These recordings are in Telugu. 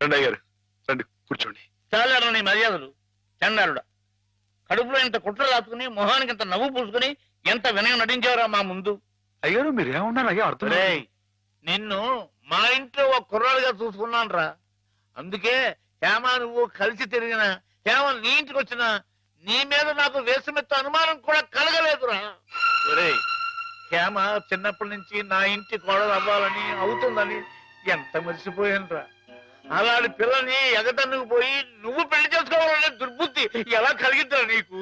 రండి అయ్యారు, రండి కూర్చోండి. చాలారా నీ మర్యాదలు చండాలుడా. కడుపులో ఇంత కుట్ర రాసుకుని మొహానికి ఇంత నవ్వు పూసుకుని ఎంత వినయం నటించావురా మా ముందు. అయ్యారు మీరేమన్నారు అయ్యా అర్థం రేయ్, నిన్ను మా ఇంట్లో ఒక కుర్రాడుగా చూసుకున్నాను రా. అందుకే హేమ నువ్వు కలిసి తిరిగిన హేమ నీ ఇంటికి వచ్చినా నీ మీద నాకు వేసమెత్త అనుమానం కూడా కలగలేదురా. ఒరేయ్, హేమ చిన్నప్పటి నుంచి నా ఇంటి కోడలు అవ్వాలని అవుతుందని ఎంత మర్చిపోయాను రా. అలాంటి పిల్లని ఎగటన్నుకు పోయి నువ్వు పెళ్లి చేసుకోవాలనే దుర్బుద్ధి ఎలా కలిగిద్దా నీకు?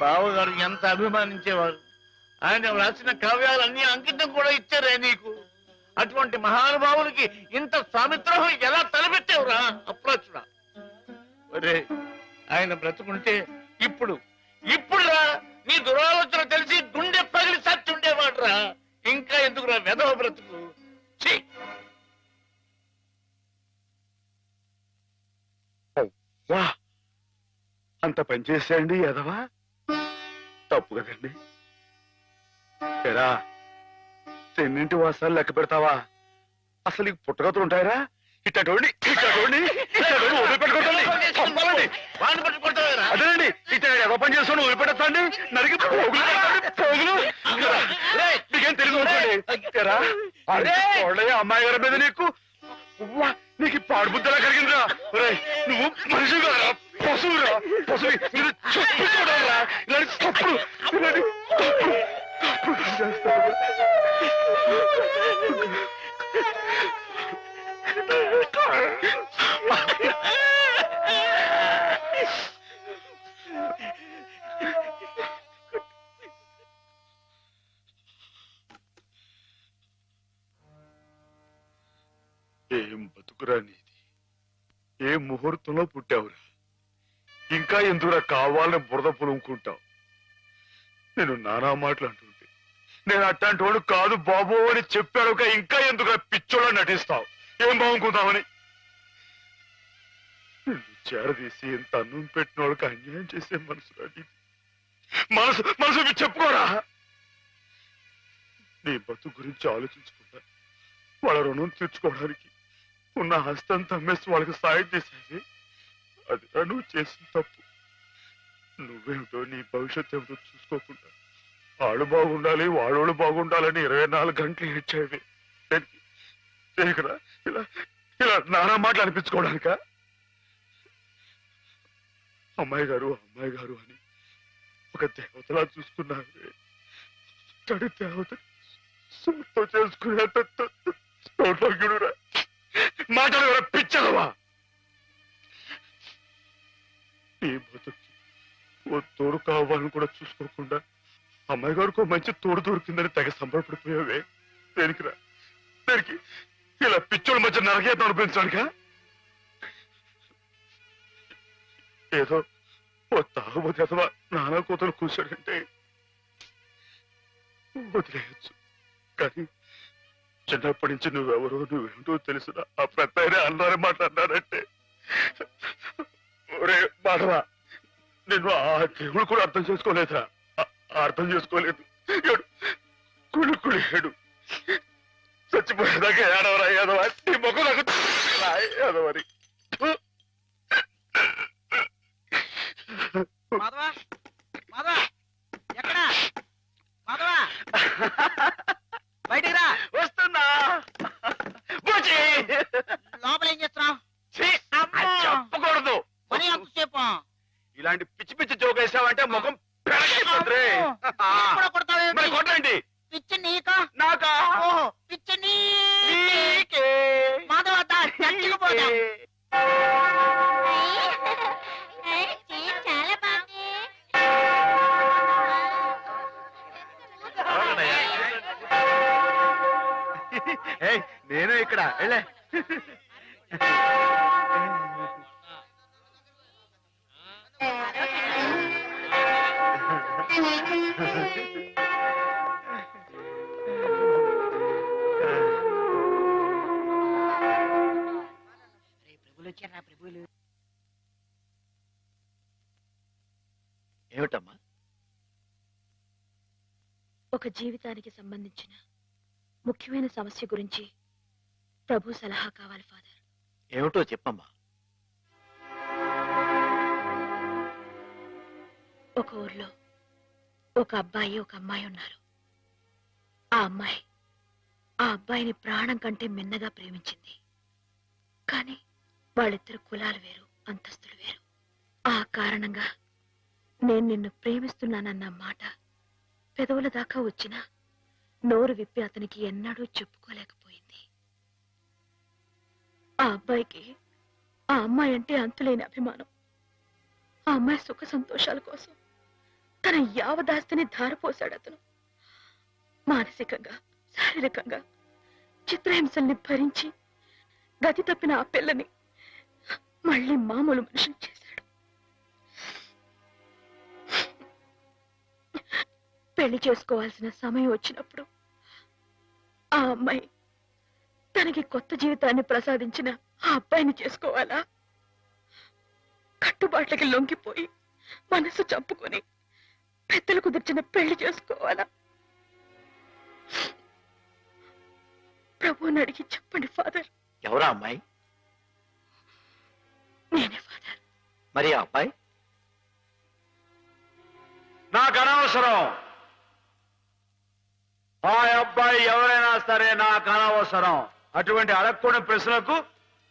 బావగారు ఎంత అభిమానించేవారు. ఆయన రాసిన కావ్యాలన్నీ అంకితం కూడా ఇచ్చారే నీకు. అటువంటి మహానుభావునికి ఇంత స్వామిత్రోహం ఎలా తలపెట్టావురా అప్రాచుడా. ఒరే, ఆయన బ్రతుకుంటే ఇప్పుడురా నీ దురాలోచన తెలిసి గుండె పగిలి సచ్చి ఉండేవాడురా. ఇంకా ఎందుకురా వెధవ బ్రతుకు. ఛీ! వా, అంత పని చేసేయండి ఎదవా, తప్పు కదండి. ఎరా తెన్నింటి వాసాలు లెక్క పెడతావా? అసలు నీకు పుట్టగతులు ఉంటాయరా? ఇట్టండి అదేనండి, ఇట్ట ఎవ పని చేసుకుని వదిలిపెడతాండి, నరికి పోగులు నీకేం తెలుగు అమ్మాయి గారి మీద నీకు పాడుబుద్ధలా కలిగిందిరా. నువ్వు మనిషి కాదురా, పశువురా, పశువు. చెప్పుకోవడారా ఇలాంటి తప్పుడు చేస్తావు. ఏం బతుకురా నీది, ఏ ముహూర్తంలో పుట్టావురా? ఇంకా ఎందుకురా కావాలని బురద పులుముకుంటావు? నేను నానా మాటలు అంటుంటే నేను అట్లాంటి వాడు కాదు బాబు అని చెప్పాడు. ఇంకా ఎందుకు పిచ్చోళ్ళ నటిస్తావు? ఏం బాగుంకుందామని నిన్ను చేరదీసి ఇంత అన్నం పెట్టిన వాళ్ళకి అన్యాయం చేసే మనసు మనసు మనసు చెప్పుకోరా. నీ బతుకు గురించి ఆలోచించుకుంటా వాళ్ళ రుణం తీర్చుకోవడానికి ఉన్న హస్తం తమ్మేసి వాళ్ళకి సాయం చేసేది. అది నువ్వు చేసిన తప్పు. నువ్వేమిటో నీ భవిష్యత్తు ఏమిటో చూసుకోకుండా వాడు బాగుండాలి వాడోడు బాగుండాలని 24 గంటలు ఏడ్చేవి. ఇలా ఇలా నానా మాటలు అనిపించుకోవడానిక? అమ్మాయి గారు అని ఒక దేవతలా చూసుకున్నావే, తడి దేవత సొంతం చేసుకునేట మాటలు ఎవరో పిచ్చలవా? నీ బతుకి ఓ తోడు కావాలని కూడా చూసుకోకుండా అమ్మాయి గారికి మంచి తోడు దొరికిందని తెగ సంబరపడిపోయావే. దేనికిరా? దేనికి? ఇలా పిచ్చోళ్ళ మధ్య నరకేతం అనిపించడానికా? ఏదో ఓ తాగుబోతే అథవా నానా కూతురు కూర్చోడంటే వదిలేయచ్చు, కానీ చిన్నప్పటి నుంచి నువ్వెవరో నువ్వేంటో తెలిసిన ఆ పెద్ద అన్నారే మాట్లాడినారంటే ఒరే మాధవా, నేను ఆ దేవుడు కూడా అర్థం చేసుకోలేదురా. అర్థం చేసుకోలేదు. కుళ్ళు చచ్చిపోయేదాకా ఏడవరా ఏదవా? నీ మొక్క నాకు ఏదవరి. బయటికి రా. వస్తున్నా. లోపల ఏం చేస్తున్నావు? చెప్పకూడదు. మరి అంతసేపు ఇలాంటి పిచ్చి పిచ్చి జోక్ వేసావంటే ముఖం పెరగైపోతుంది. కొట్టండి. పిచ్చి నీకా నాకా? ఓహో, పిచ్చి నీకే. మాధవ చచ్చిపోతా. చాలా బాగుంది. నేను ఇక్కడ వెళ్ళే. ఏమిటమ్మా? ఒక జీవితానికి సంబంధించిన ముఖ్యమైన సమస్య గురించి ప్రభు సలహా కావాలి ఫాదర్. ఏమిటో చెప్పమ్మా. ఒక ఊర్లో ఒక అబ్బాయి ఒక అమ్మాయి ఉన్నారు. ఆ అమ్మాయి ఆ అబ్బాయిని ప్రాణం కంటే మిన్నగా ప్రేమించింది. కానీ వాళ్ళిద్దరు కులాలు వేరు, అంతస్తులు వేరు. ఆ కారణంగా నేను నిన్ను ప్రేమిస్తున్నానన్న మాట పెదవుల దాకా వచ్చినా నోరు విప్పి అతనికి ఎన్నడూ చెప్పుకోలేకపోయింది. ఆ అబ్బాయికి ఆ అమ్మాయి అంటే అంతులేని అభిమానం. ఆ అమ్మాయి సుఖ సంతోషాల కోసం తన యావదాస్తిని ధారపోశాడు అతను. మానసికంగా, శారీరకంగా చిత్రహింసల్ని భరించి గతి తప్పిన ఆ పిల్లని మళ్ళీ మామూలు మనిషిని చేశాడు. పెళ్లి చేసుకోవాల్సిన సమయం వచ్చినప్పుడు ఆ అమ్మాయి తనకి కొత్త జీవితాన్ని ప్రసాదించిన ఆ అబ్బాయిని చేసుకోవాలా? కట్టుబాట్లకి లొంగిపోయి మనసు చంపుకొని పెద్దలు కుదిర్చిన పెళ్లి చేసుకోవాలా? ప్రభువుని అడిగి చెప్పండి ఫాదర్. ఎవరా అమ్మాయి? నేనే ఫాదర్. మరి ఆ అబ్బాయి? నాకు అనవసరం. ఆ అబ్బాయి ఎవరైనా సరే నాకు అనవసరం. అటువంటి అడగకూడని ప్రశ్నలకు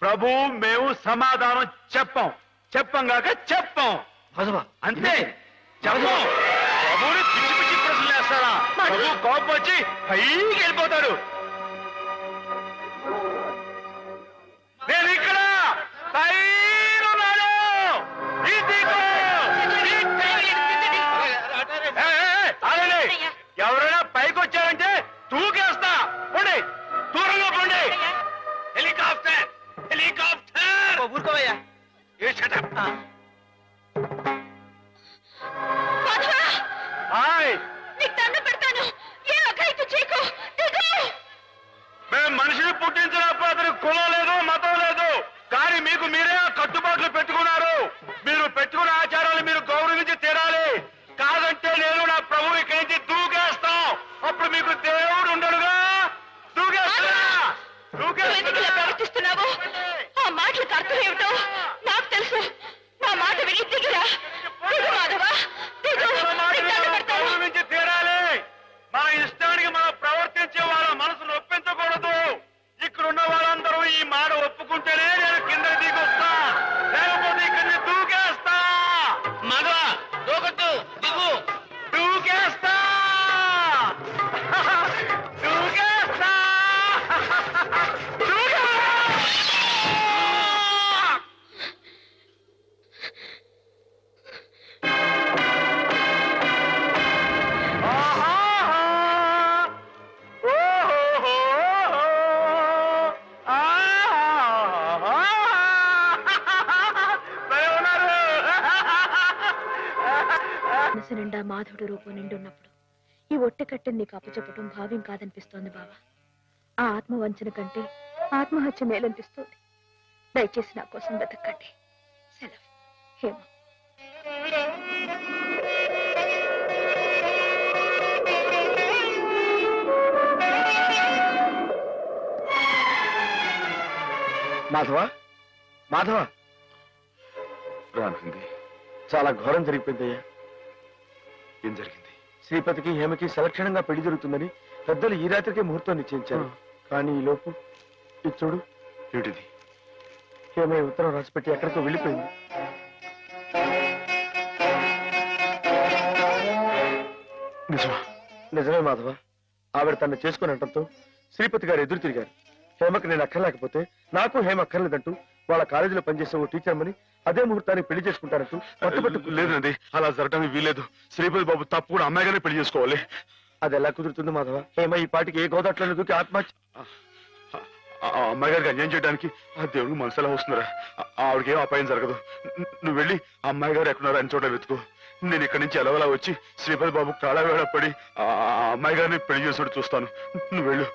ప్రభు మేము సమాధానం చెప్పంగాక చెప్పం. అంతే, చెప్పం. ప్రభుని పిచ్చి పిచ్చి ప్రశ్నలు వేస్తారా? ప్రభు కోపం వచ్చి పైకి వెళ్ళిపోతాడు. నేను ఇక్కడ పైనున్నాను. ఎవరైనా పైకి వచ్చారంటే తూకేస్తా. పోండి, దూరంగా పోండి. Helicopter helicopter. ఊరుకోవయ్యా. హాయ్, మేము మనిషిని పుట్టించినప్పుడు అతనికి కులం లేదు, మతం లేదు. కానీ మీకు మీరే కట్టుబాట్లు పెట్టుకున్నారు. మీరు పెట్టుకున్న ఆచారాలు మీరు గౌరవించి తీరాలి. కాదంటే నేను నా ప్రభు ఇక్కడి నుంచి దూకేస్తాం. అప్పుడు మీకు దేవుడు ఉండడుగా. ప్రవర్తిస్తున్నావు? ఆ మాటలకు అర్థం ఏమిటో నాకు తెలుసు. నా మాట విని దిగిరా. మాధవా, గౌరవించి తీరాలి. మన ఇష్టానికి మనం ప్రవర్తించే వాళ్ళ మనసు నొప్పించకూడదు. ఇక్కడున్న వాళ్ళందరూ ఈ మాట ఒప్పుకుంటేనే నేను కింద దిగొస్తా, లేకపోతే ఇక్కడిని దూకేస్తా. మాధవా, దూకొద్దు, దిగు. దూకేస్తా దూకేస్తా. మనసు నిండా మాధవుడు రూపం నిండున్నప్పుడు ఈ ఒట్టె కట్టెని నీకు అప్పచెప్పటం భావ్యం కాదనిపిస్తోంది బావా. ఆ ఆత్మవంచన కంటే ఆత్మహత్య మేలనిపిస్తోంది. దయచేసి నా కోసం వెతక్కండి. సెలవు. హేమ. మాధవ, రానుంది. చాలా ఘోరం జరిగిపోయిందయ్యా. ఏం జరిగింది? శ్రీపతికి హేమకి సలక్షణంగా పెళ్లి జరుగుతుందని పెద్దలు ఈ రాత్రికే ముహూర్తం నిశ్చయించారు. కానీ ఈ లోపు ఇది చూడు. ఏమిటిది? హేమ ఈ ఉత్తరం రాసిపెట్టి ఎక్కడికో వెళ్ళిపోయింది. నిజమా? నిజమే మాధవ. ఆవిడ తను చేసుకుని అంటంతో శ్రీపతి గారు ఎదురు తిరిగారు. హేమకి నేను అక్కర్లేకపోతే నాకు హేమ అక్కర్లేదంటూ వాళ్ళ కాలేజీలో పనిచేసే ఓ టీచర్మని అదే ముహూర్తానికి పెళ్లి చేసుకుంటారంటూ పట్టుబట్టు. లేదండి, అలా జరగడానికి వీలేదు. శ్రీపతి బాబు తప్పు కూడా అమ్మాయిగానే పెళ్లి చేసుకోవాలి. అది ఎలా కుదురుతుంది మాధవ? హేమ ఈ పాటికి ఏ గోదాట్లను దూకి ఆత్మహత్య. ఆ అమ్మాయి గారికి అన్యాయం చేయడానికి ఆ దేవుడికి మనసు ఎలా వస్తున్నారా? ఆవిడకి ఏం అపాయం జరగదు. నువ్వు వెళ్ళి ఆ అమ్మాయి గారు ఎక్కడున్నారో అని చోట వెతుకు. నేను ఇక్కడి నుంచి ఎలవలా వచ్చి శ్రీపతి బాబు కాళవేళ పడి ఆ అమ్మాయి గారిని పెళ్లి చేసుకుంటూ చూస్తాను. నువ్వు వెళ్ళు.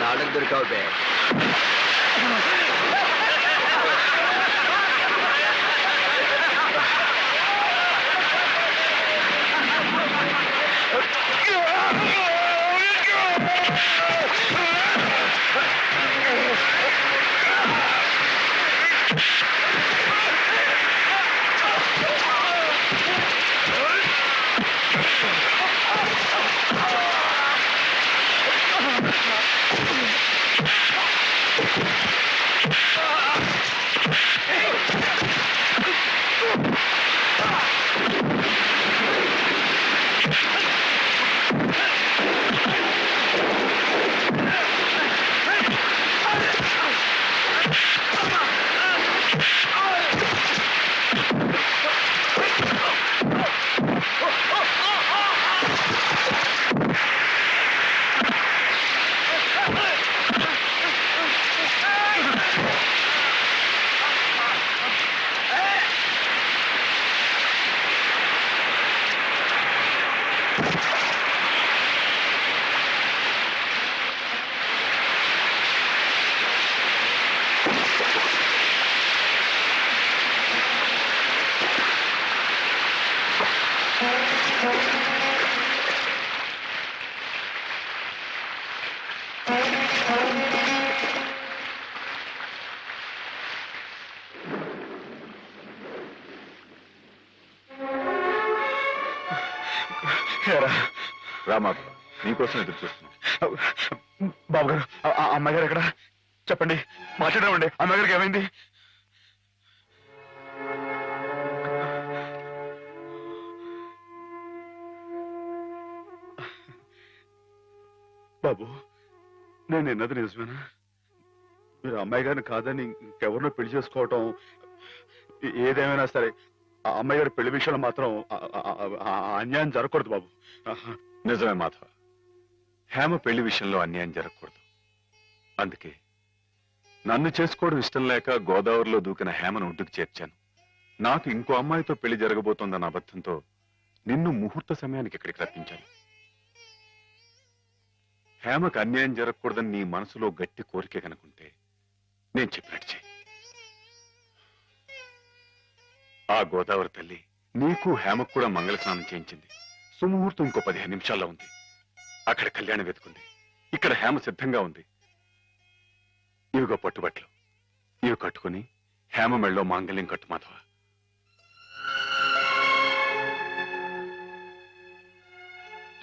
నాడకు దొరికావు బే. రామాధవ నీకోసం ఎదురు చూస్తున్నా. బాబు గారు అమ్మాయి గారు ఎక్కడ చెప్పండి, మాట్లాడమండి. అమ్మాయి గారికి ఏమైంది? బాబు నేను విన్నది నిజమేనా? మీరు అమ్మాయి గారిని కాదని ఇంకెవరినో పెళ్లి చేసుకోవటం, ఏదేమైనా సరే ఆ అమ్మాయి గారి పెళ్లి విషయంలో మాత్రం అన్యాయం జరగకూడదు బాబు. నిజమే మాధవ, హేమ పెళ్లి విషయంలో అన్యాయం జరగకూడదు. అందుకే నన్ను చేసుకోవడం ఇష్టం లేక గోదావరిలో దూకిన హేమను ఒడ్డుకు చేర్చాను. నాకు ఇంకో అమ్మాయితో పెళ్లి జరగబోతోందన్న అబద్ధంతో నిన్ను ముహూర్త సమయానికి ఇక్కడికి రప్పించాను. హేమకు అన్యాయం జరగకూడదని నీ మనసులో గట్టి కోరిక కనుకుంటే నేను చెప్పినట్టు చెయ్యి. ఆ గోదావరి తల్లి నీకు హేమకు కూడా మంగళ స్నానం చేయించింది. సుముహూర్తం ఇంకో 15 నిమిషాల్లో ఉంది. అక్కడ కళ్యాణం వెతుకుంది, ఇక్కడ హేమ సిద్ధంగా ఉంది. ఇవిగో పట్టుబట్లు, ఇవి కట్టుకుని హేమ మెళ్ళలో మాంగళ్యం కట్టు మాధవ.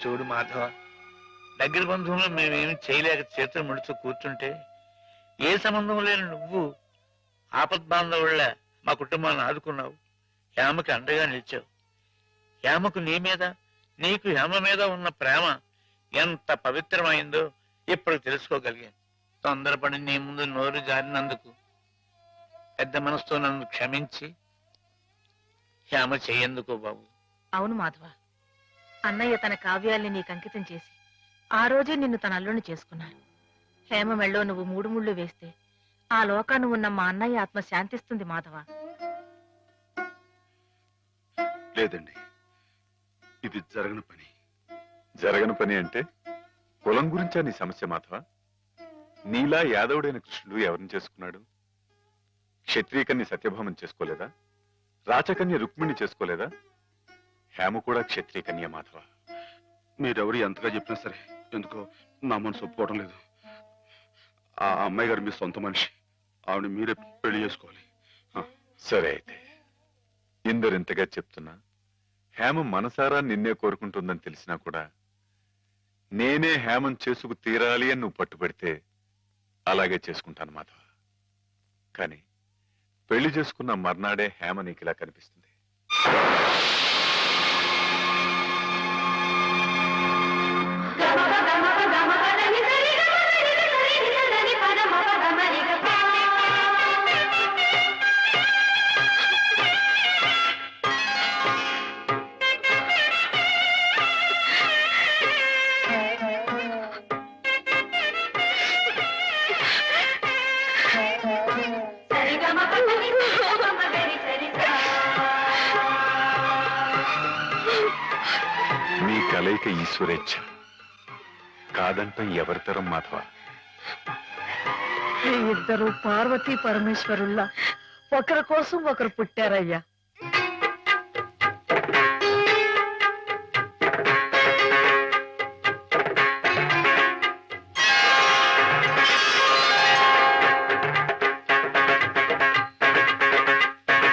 చూడు మాధవ, దగ్గర బంధువులు మేమేమి చేయలేక చేతులు ముడుచు కూర్చుంటే ఏ సంబంధం లేని నువ్వు ఆపద్బాంధవుళ్ళ మా కుటుంబాన్ని ఆదుకున్నావు. హేమకి అండగా నిలిచావు. హేమకు నీ మీద, నీకు హేమ మీద ఉన్న ప్రేమ ఎంత పవిత్రమైందో ఇప్పుడు తెలుసుకోగలిగాను. తొందరపడి నీ ముందు నోరు జారినందుకు పెద్ద మనసుతో నన్ను క్షమించి హేమ చెయ్యేందుకు బాబు. అవును మాధవ, అన్నయ్య తన కావ్యాల్ని నీకు అంకితం చేసి ఆ రోజే నిన్ను తన అల్లుని చేసుకున్నారు. హేమ మెళ్ళో నువ్వు 3 ముళ్ళు వేస్తే ఆ లోకాను ఉన్న మా అన్నయ్య ఆత్మ శాంతిస్తుంది మాధవ. లేదండి, ఇది జరగని పని. జరగని పని అంటే కులం గురించా నీ సమస్య మాధవ? నీలా యాదవుడైన కృష్ణుడు ఎవరిని చేసుకున్నాడు? క్షత్రియకన్య సత్యభామం చేసుకోలేదా? రాచకన్య రుక్మిణి చేసుకోలేదా? హేమ కూడా క్షత్రియకన్య మాధవ. మీరెవరు ఎంతగా చెప్పినా సరే ఎందుకో నా మనసు ఒప్పుకోవడం లేదు. ఆ అమ్మాయి గారు మీ సొంత మనిషి, ఆవిడ మీరే పెళ్లి చేసుకోవాలి. సరే అయితే, ఇందరింతగా చెప్తున్నా హేమ మనసారా నిన్నే కోరుకుంటుందని తెలిసినా కూడా నేనే హేమం చేసుకు తీరాలి అని నువ్వు పట్టుబడితే అలాగే చేసుకుంటాను మాధవ. కానీ పెళ్లి చేసుకున్న మర్నాడే హేమ నీకు ఇలా కనిపిస్తుంది. కలయిక ఈశ్వరేచ్ఛ. కాదంటం ఎవరితరం మాధవ? ఇద్దరు పార్వతీ పరమేశ్వరుల్లా ఒకరి కోసం ఒకరు పుట్టారయ్యా.